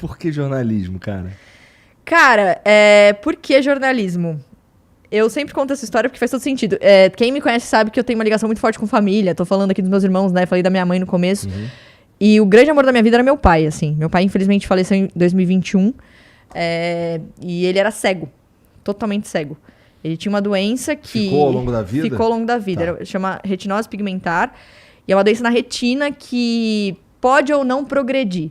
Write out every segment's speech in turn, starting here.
Por que jornalismo, cara? Cara, por que jornalismo? Eu sempre conto essa história porque faz todo sentido. Quem me conhece sabe que eu tenho uma ligação muito forte com família. Tô falando aqui dos meus irmãos, né? Falei da minha mãe no começo. E o grande amor da minha vida era meu pai, assim. Meu pai, infelizmente, faleceu em 2021. E ele era cego. Totalmente cego. Ele tinha uma doença que... Ficou ao longo da vida? Ficou ao longo da vida. Tá. Chama retinose pigmentar. E é uma doença na retina que pode ou não progredir.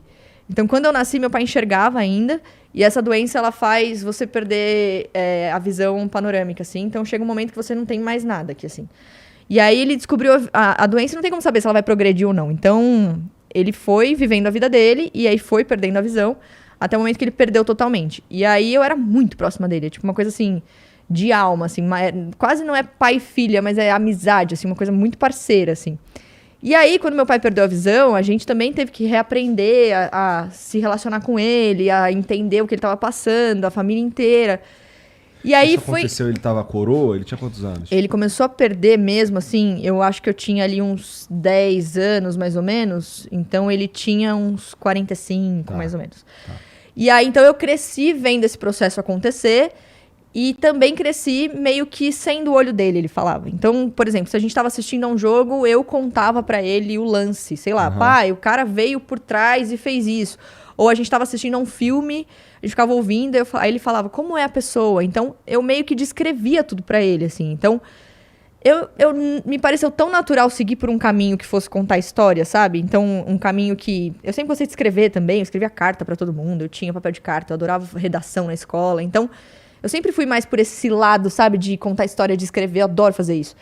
Então, quando eu nasci, meu pai enxergava ainda. E essa doença, ela faz você perder a visão panorâmica, assim. Então, chega um momento que você não tem mais nada aqui, assim. E aí, ele descobriu a doença, não tem como saber se ela vai progredir ou não. Então, ele foi vivendo a vida dele e aí foi perdendo a visão até o momento que ele perdeu totalmente. E aí, eu era muito próxima dele. Tipo, uma coisa, assim, de alma, assim. Quase não é pai e filha, mas é amizade, assim. Uma coisa muito parceira, assim. E aí, quando meu pai perdeu a visão, a gente também teve que reaprender a se relacionar com ele, a entender o que ele estava passando, a família inteira. E aí Isso aconteceu, ele tava coroa? Ele tinha quantos anos? Ele começou a perder mesmo, assim, eu acho que eu tinha ali uns 10 anos, mais ou menos. Então, ele tinha uns 45, mais ou menos. Tá. E aí, então, eu cresci vendo esse processo acontecer. E também cresci meio que sendo o olho dele, ele falava. Então, por exemplo, se a gente estava assistindo a um jogo, eu contava pra ele o lance. Sei lá, pai, o cara veio por trás e fez isso. Ou a gente estava assistindo a um filme, a gente ficava ouvindo, aí ele falava, como é a pessoa? Então, eu meio que descrevia tudo pra ele, assim. Então, me pareceu tão natural seguir por um caminho que fosse contar história, sabe? Então, um caminho que... Eu sempre gostei de escrever também, eu escrevia carta pra todo mundo, eu tinha papel de carta, eu adorava redação na escola. Então... Eu sempre fui mais por esse lado, sabe? De contar história, de escrever. Eu adoro fazer isso.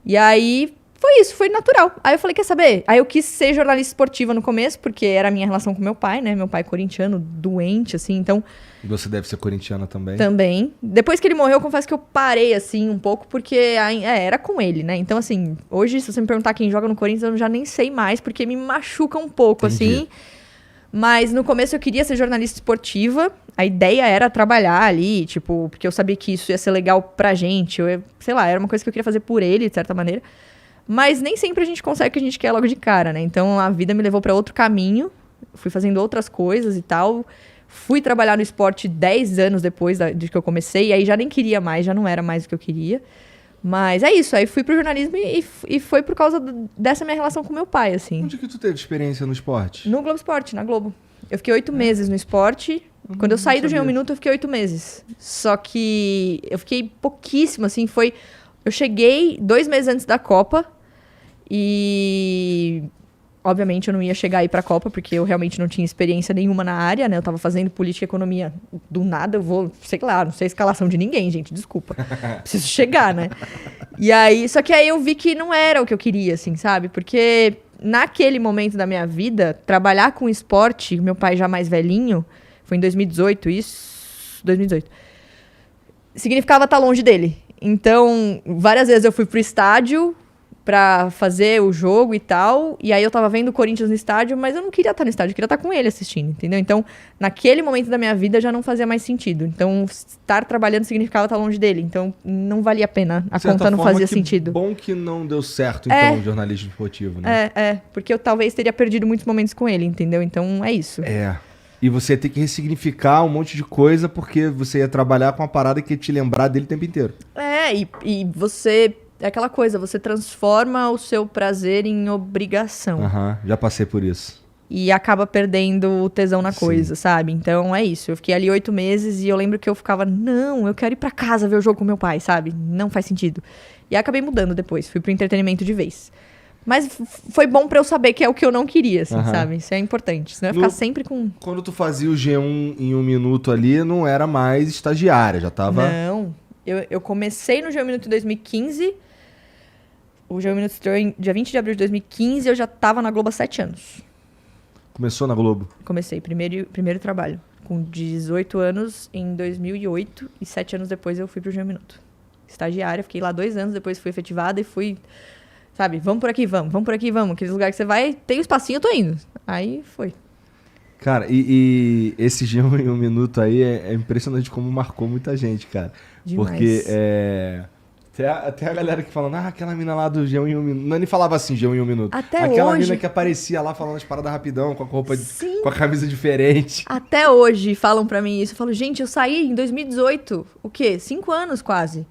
E aí, foi isso. Foi natural. Aí eu falei, quer saber? Aí eu quis ser jornalista esportiva no começo, porque era a minha relação com meu pai, né? Meu pai corintiano, doente, assim. Então... E você deve ser corintiana também? Também. Depois que ele morreu, eu confesso que eu parei, assim, um pouco, porque era com ele, né? Então, assim, hoje, se você me perguntar quem joga no Corinthians, eu já nem sei mais, porque me machuca um pouco, Entendi. assim. Mas no começo eu queria ser jornalista esportiva. A ideia era trabalhar ali, tipo, porque eu sabia que isso ia ser legal pra gente. Sei lá, era uma coisa que eu queria fazer por ele, de certa maneira. Mas nem sempre a gente consegue o que a gente quer logo de cara, né? Então a vida me levou pra outro caminho. Fui fazendo outras coisas e tal. Fui trabalhar no esporte 10 anos depois de que eu comecei. E aí já nem queria mais, já não era mais o que eu queria. Mas é isso, aí fui pro jornalismo e foi por causa dessa minha relação com meu pai, assim. Onde que tu teve experiência no esporte? No Globo Esporte, na Globo. Eu fiquei 8 meses no esporte. Quando eu saí do G1 Minuto, eu fiquei 8 meses. Só que eu fiquei pouquíssimo, assim, Eu cheguei 2 meses antes da Copa e... Obviamente eu não ia chegar aí pra Copa, porque eu realmente não tinha experiência nenhuma na área, né? Eu tava fazendo política e economia. Do nada eu vou, sei lá, não sei a escalação de ninguém, gente, desculpa. Preciso chegar, né? E aí, só que aí eu vi que não era o que eu queria, assim, sabe? Porque naquele momento da minha vida, trabalhar com esporte, meu pai já mais velhinho, foi em 2018 isso, 2018, significava estar longe dele. Então, várias vezes eu fui pro estádio pra fazer o jogo e tal, e aí eu tava vendo o Corinthians no estádio, mas eu não queria estar no estádio, eu queria estar com ele assistindo, entendeu? Então, naquele momento da minha vida já não fazia mais sentido. Então, estar trabalhando significava estar longe dele. Então, não valia a pena. A conta não fazia sentido. Bom que não deu certo, então, o jornalismo esportivo, né? Porque eu talvez teria perdido muitos momentos com ele, entendeu? Então, é isso. E você ia ter que ressignificar um monte de coisa porque você ia trabalhar com uma parada que ia te lembrar dele o tempo inteiro. E você... É aquela coisa, você transforma o seu prazer em obrigação. Já passei por isso. E acaba perdendo o tesão na coisa, sabe? Então é isso. Eu fiquei ali 8 meses e eu lembro que eu ficava, não, eu quero ir pra casa ver o jogo com meu pai, sabe? Não faz sentido. E acabei mudando depois, fui pro entretenimento de vez. Mas foi bom pra eu saber que é o que eu não queria, assim, sabe? Isso é importante. Senão eu ia ficar sempre com... Quando tu fazia o G1 em 1 minuto ali, não era mais estagiária, já tava... Não. Eu comecei no G1 Minuto em 2015... O G1 Minuto estreou em dia 20 de abril de 2015 e eu já tava na Globo há 7 anos. Começou na Globo? Comecei, primeiro trabalho. Com 18 anos em 2008 e 7 anos depois eu fui pro G1 Minuto. Estagiária, fiquei lá 2 anos, depois fui efetivada e fui, sabe, vamos por aqui, vamos por aqui, vamos. Aqueles lugares que você vai, tem um espacinho, eu tô indo. Aí foi. Cara, e esse G1 em 1 minuto aí é impressionante como marcou muita gente, cara. Demais. Porque Até a galera que falando, aquela mina lá do G1 em 1 minuto. Não, nem falava assim, G1 em 1 minuto. Até aquela hoje. mina que aparecia lá falando as paradas rapidão, com a roupa, Sim. com a camisa diferente. Até hoje falam pra mim isso. Eu falo, gente, eu saí em 2018. O quê? 5 anos quase.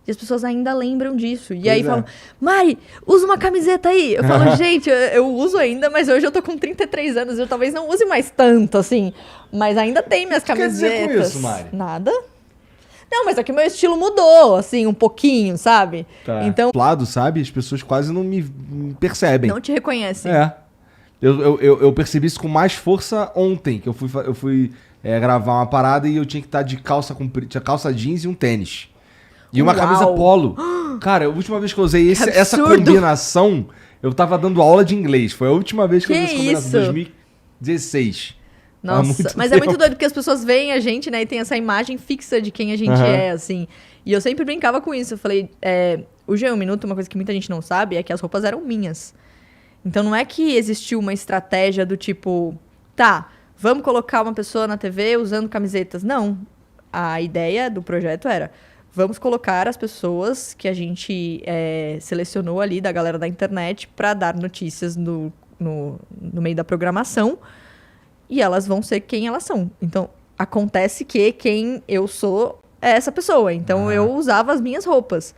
E as pessoas ainda lembram disso. E aí falam, Mari, usa uma camiseta aí. Eu falo, gente, eu uso ainda, mas hoje eu tô com 33 anos. Eu talvez não use mais tanto, assim. Mas ainda tem minhas camisetas. O que quer dizer com isso, Mari? Nada. Não, mas é que meu estilo mudou, assim, um pouquinho, sabe? Tá. Então, Lado, sabe? As pessoas quase não me percebem. não te reconhecem. É. Eu percebi isso com mais força ontem, que eu fui gravar uma parada e eu tinha que estar de calça comprida, tinha calça jeans e um tênis. E uma camisa polo. Cara, a última vez que eu usei essa combinação, eu tava dando aula de inglês. Foi a última vez que eu usei essa combinação, 2016. Nossa, mas é muito doido porque as pessoas veem a gente, né, e tem essa imagem fixa de quem a gente é, assim. E eu sempre brincava com isso. Eu falei, o G1 Minuto, uma coisa que muita gente não sabe, é que as roupas eram minhas. Então não é que existiu uma estratégia do tipo, tá, vamos colocar uma pessoa na TV usando camisetas. Não. A ideia do projeto era, vamos colocar as pessoas que a gente selecionou ali da galera da internet para dar notícias no meio da programação. E elas vão ser quem elas são. Então, acontece que quem eu sou é essa pessoa. Então, eu usava as minhas roupas.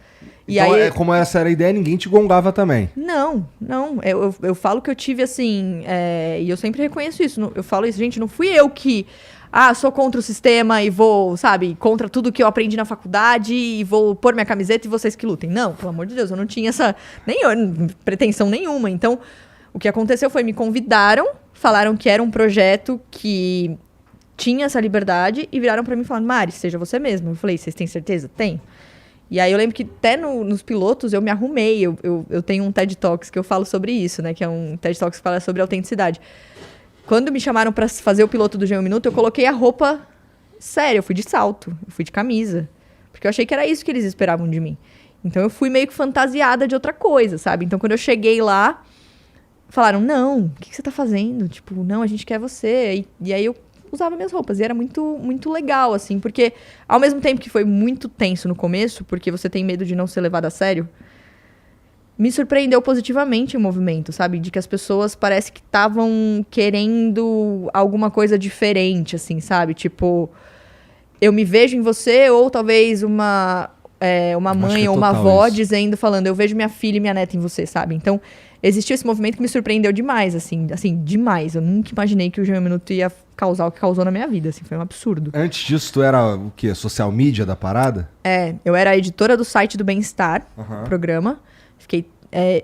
E então, aí, como essa era a ideia, ninguém te gongava também. Não. Eu falo que eu tive, assim... e eu sempre reconheço isso. Eu falo isso, gente, não fui eu que... sou contra o sistema e vou, sabe, contra tudo que eu aprendi na faculdade e vou pôr minha camiseta e vocês que lutem. Não, pelo amor de Deus, eu não tinha essa... pretensão nenhuma. Então, o que aconteceu foi, me convidaram, falaram que era um projeto que tinha essa liberdade e viraram pra mim falando, Mari, seja você mesma. Eu falei, vocês têm certeza? Tem. E aí eu lembro que até nos pilotos eu me arrumei. Eu tenho um TED Talks que eu falo sobre isso, né? Que é um TED Talks que fala sobre autenticidade. Quando me chamaram pra fazer o piloto do G1 Minuto, eu coloquei a roupa séria. Eu fui de salto, eu fui de camisa. Porque eu achei que era isso que eles esperavam de mim. Então eu fui meio que fantasiada de outra coisa, sabe? Então quando eu cheguei lá, falaram, não, o que você tá fazendo? Tipo, não, a gente quer você. E aí eu usava minhas roupas. E era muito, muito legal, assim. Porque ao mesmo tempo que foi muito tenso no começo, porque você tem medo de não ser levado a sério, me surpreendeu positivamente o movimento, sabe? De que as pessoas parece que estavam querendo alguma coisa diferente, assim, sabe? Tipo, eu me vejo em você, ou talvez uma mãe ou uma avó falando, eu vejo minha filha e minha neta em você, sabe? Então, existiu esse movimento que me surpreendeu demais, assim, demais. Eu nunca imaginei que o G1 Minuto ia causar o que causou na minha vida, assim, foi um absurdo. Antes disso, tu era o quê? Social media da parada? Eu era editora do site do Bem-Estar, programa.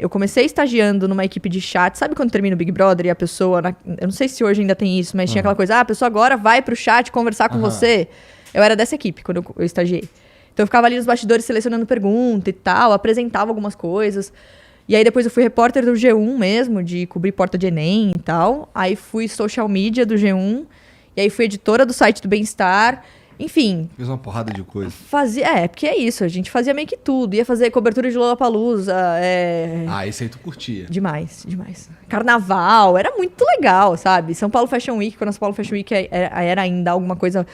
Eu comecei estagiando numa equipe de chat. Sabe quando termina o Big Brother e a pessoa... eu não sei se hoje ainda tem isso, mas tinha aquela coisa... a pessoa agora vai pro chat conversar com você. Eu era dessa equipe quando eu estagiei. Então eu ficava ali nos bastidores selecionando pergunta e tal, apresentava algumas coisas. E aí depois eu fui repórter do G1 mesmo, de cobrir porta de Enem e tal. Aí fui social media do G1. E aí fui editora do site do Bem-Estar. Enfim. Fiz uma porrada de coisa. Porque é isso, a gente fazia meio que tudo. Ia fazer cobertura de Lollapalooza. Esse aí tu curtia. Demais. Carnaval, era muito legal, sabe? São Paulo Fashion Week, quando a São Paulo Fashion Week era ainda alguma coisa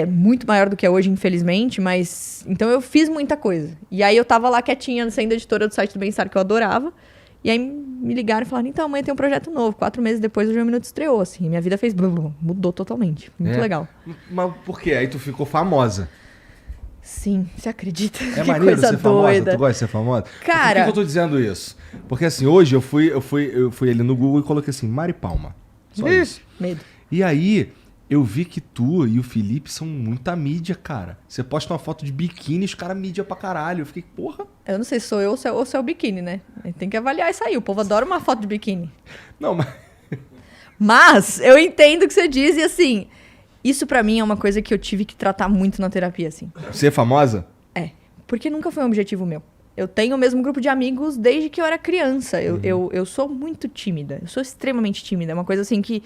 muito maior do que é hoje, infelizmente, mas... Então eu fiz muita coisa. E aí eu tava lá quietinha, sendo editora do site do Bem-Estar, que eu adorava. E aí me ligaram e falaram, então amanhã tem um projeto novo. 4 meses depois o G1 Minuto estreou, assim. Minha vida fez... mudou totalmente. Muito legal. Mas por quê? Aí tu ficou famosa. Sim, você acredita? É que maneiro coisa ser doida. famosa? Tu gosta de ser famosa? Cara... Por que eu tô dizendo isso? Porque assim, hoje eu fui ali no Google e coloquei assim, Mari Palma. Só isso. Medo. E aí, eu vi que tu e o Felipe são muita mídia, cara. Você posta uma foto de biquíni e os caras mídia pra caralho. Eu fiquei, porra. Eu não sei se sou eu ou se é o biquíni, né? Tem que avaliar isso aí. O povo adora uma foto de biquíni. Não, mas... Mas eu entendo o que você diz e assim... Isso pra mim é uma coisa que eu tive que tratar muito na terapia, assim. Ser famosa? Porque nunca foi um objetivo meu. Eu tenho o mesmo grupo de amigos desde que eu era criança. Eu sou muito tímida. Eu sou extremamente tímida. É uma coisa assim que...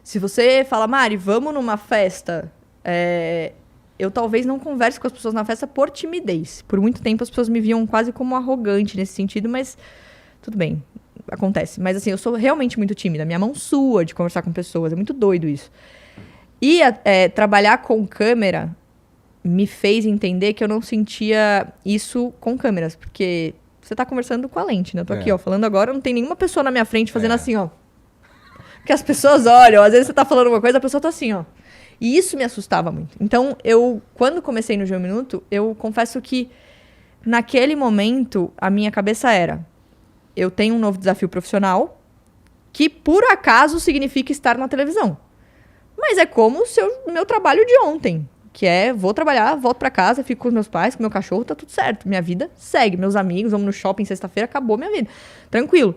Se você fala, Mari, vamos numa festa... eu talvez não converse com as pessoas na festa por timidez. Por muito tempo as pessoas me viam quase como arrogante nesse sentido, mas... Tudo bem, acontece. Mas assim, eu sou realmente muito tímida. Minha mão sua de conversar com pessoas. É muito doido isso. E trabalhar com câmera me fez entender que eu não sentia isso com câmeras, porque você tá conversando com a lente, né? Eu tô aqui, ó, falando agora, não tem nenhuma pessoa na minha frente fazendo assim, ó. Porque as pessoas olham, às vezes você tá falando uma coisa, a pessoa tá assim, ó. E isso me assustava muito. Então, quando comecei no G1 Minuto, eu confesso que naquele momento, a minha cabeça era, eu tenho um novo desafio profissional, que por acaso significa estar na televisão. Mas é como o meu trabalho de ontem. Que é, vou trabalhar, volto pra casa, fico com os meus pais, com meu cachorro, tá tudo certo. Minha vida segue. Meus amigos, vamos no shopping sexta-feira, acabou minha vida. Tranquilo.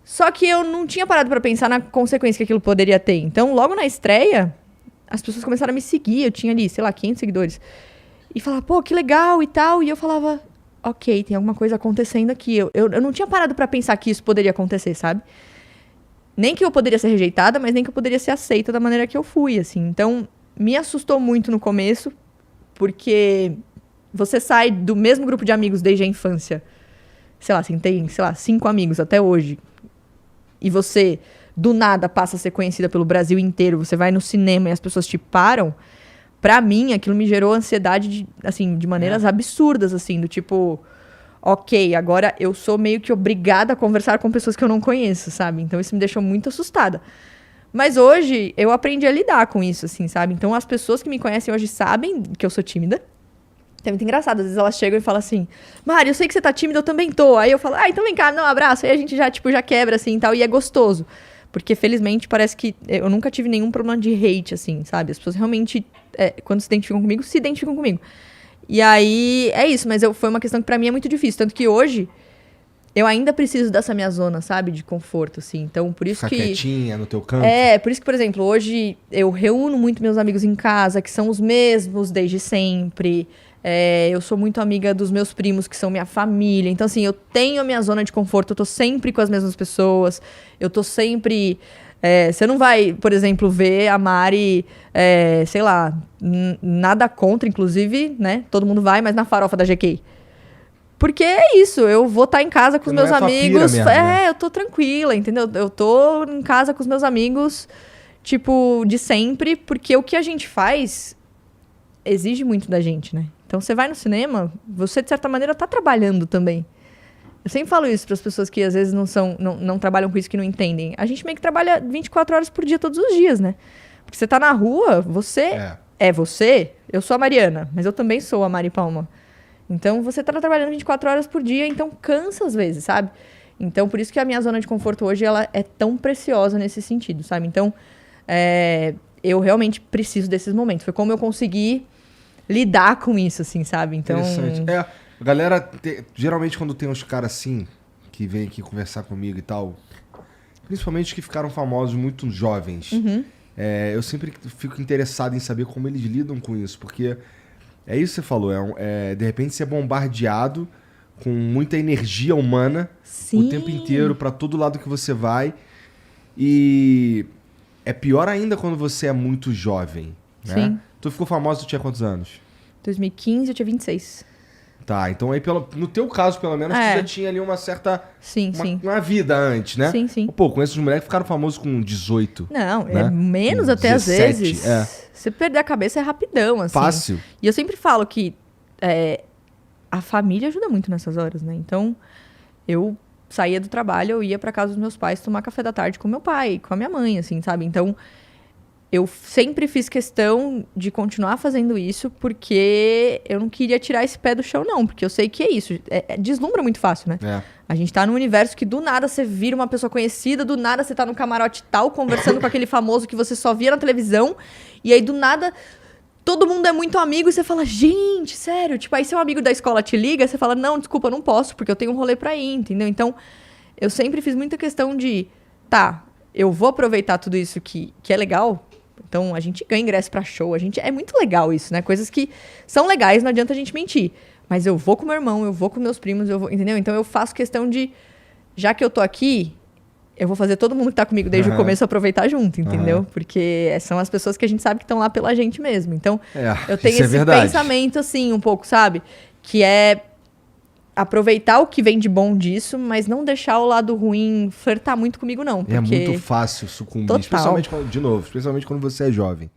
Só que eu não tinha parado pra pensar na consequência que aquilo poderia ter. Então, logo na estreia, as pessoas começaram a me seguir. Eu tinha ali, sei lá, 500 seguidores. E falava, pô, que legal e tal. E eu falava, ok, tem alguma coisa acontecendo aqui. Eu não tinha parado pra pensar que isso poderia acontecer, sabe? Nem que eu poderia ser rejeitada, mas nem que eu poderia ser aceita da maneira que eu fui, assim. Então, me assustou muito no começo, porque você sai do mesmo grupo de amigos desde a infância. Sei lá, assim, tem, 5 amigos até hoje. E você, do nada, passa a ser conhecida pelo Brasil inteiro. Você vai no cinema e as pessoas te param. Pra mim, aquilo me gerou ansiedade, de maneiras absurdas, assim. Do tipo, ok, agora eu sou meio que obrigada a conversar com pessoas que eu não conheço, sabe? Então isso me deixou muito assustada. Mas hoje, eu aprendi a lidar com isso, assim, sabe? Então, as pessoas que me conhecem hoje sabem que eu sou tímida. É muito engraçado. Às vezes elas chegam e falam assim, Mari, eu sei que você tá tímida, eu também tô. Aí eu falo, então vem cá, não, abraço. Aí a gente já quebra, assim, e tal. E é gostoso. Porque, felizmente, parece que eu nunca tive nenhum problema de hate, assim, sabe? As pessoas realmente, quando se identificam comigo, se identificam comigo. E aí, é isso. Mas foi uma questão que pra mim é muito difícil. Tanto que hoje, eu ainda preciso dessa minha zona, sabe? De conforto, assim. Então, por isso Ficar que... quietinha no teu canto. Por isso que, por exemplo, hoje eu reúno muito meus amigos em casa, que são os mesmos desde sempre. Eu sou muito amiga dos meus primos, que são minha família. Então, assim, eu tenho a minha zona de conforto. Eu tô sempre com as mesmas pessoas. Eu tô sempre... você não vai, por exemplo, ver a Mari, sei lá, nada contra, inclusive, né? Todo mundo vai, mas na farofa da GK. Porque é isso, eu vou estar em casa com os meus amigos. Mesmo, né? Eu tô tranquila, entendeu? Eu tô em casa com os meus amigos, tipo, de sempre, porque o que a gente faz exige muito da gente, né? Então, você vai no cinema, você, de certa maneira, tá trabalhando também. Eu sempre falo isso para as pessoas que às vezes não trabalham com isso, que não entendem. A gente meio que trabalha 24 horas por dia, todos os dias, né? Porque você tá na rua, você é você. Eu sou a Mariana, mas eu também sou a Mari Palma. Então, você tá trabalhando 24 horas por dia, então cansa às vezes, sabe? Então, por isso que a minha zona de conforto hoje, ela é tão preciosa nesse sentido, sabe? Então, eu realmente preciso desses momentos. Foi como eu consegui lidar com isso, assim, sabe? Então... Interessante. A galera, geralmente quando tem uns caras assim, que vêm aqui conversar comigo e tal, principalmente que ficaram famosos muito jovens, eu sempre fico interessado em saber como eles lidam com isso, porque... É isso que você falou, de repente você é bombardeado com muita energia humana o tempo inteiro, pra todo lado que você vai. E é pior ainda quando você é muito jovem, né? Sim. Tu ficou famosa, tu tinha quantos anos? 2015, eu tinha 26. Tá, então aí no teu caso, pelo menos, tu já tinha ali uma certa... Sim. Uma vida antes, né? Sim. Pô, conheço os moleques que ficaram famosos com 18. Não, né? menos com até 17, às vezes. Você perder a cabeça é rapidão, assim. Fácil. E eu sempre falo que a família ajuda muito nessas horas, né? Então, eu saía do trabalho, eu ia pra casa dos meus pais tomar café da tarde com meu pai, com a minha mãe, assim, sabe? Então, eu sempre fiz questão de continuar fazendo isso, porque eu não queria tirar esse pé do chão, não. Porque eu sei que é isso. Deslumbra muito fácil, né? A gente tá num universo que do nada você vira uma pessoa conhecida, do nada você tá no camarote tal, conversando com aquele famoso que você só via na televisão, e aí do nada todo mundo é muito amigo e você fala, gente, sério? Tipo, aí seu amigo da escola te liga e você fala, não, desculpa, eu não posso, porque eu tenho um rolê pra ir, entendeu? Então, eu sempre fiz muita questão de, eu vou aproveitar tudo isso que é legal. Então, a gente ganha ingresso pra show, é muito legal isso, né? Coisas que são legais, não adianta a gente mentir. Mas eu vou com meu irmão, eu vou com meus primos, entendeu? Então, eu faço questão de, já que eu tô aqui, eu vou fazer todo mundo que tá comigo desde o começo aproveitar junto, entendeu? Porque são as pessoas que a gente sabe que estão lá pela gente mesmo. Então, eu tenho esse pensamento, assim, um pouco, sabe? Que é aproveitar o que vem de bom disso, mas não deixar o lado ruim flertar muito comigo, não. Porque... É muito fácil sucumbir, especialmente quando você é jovem.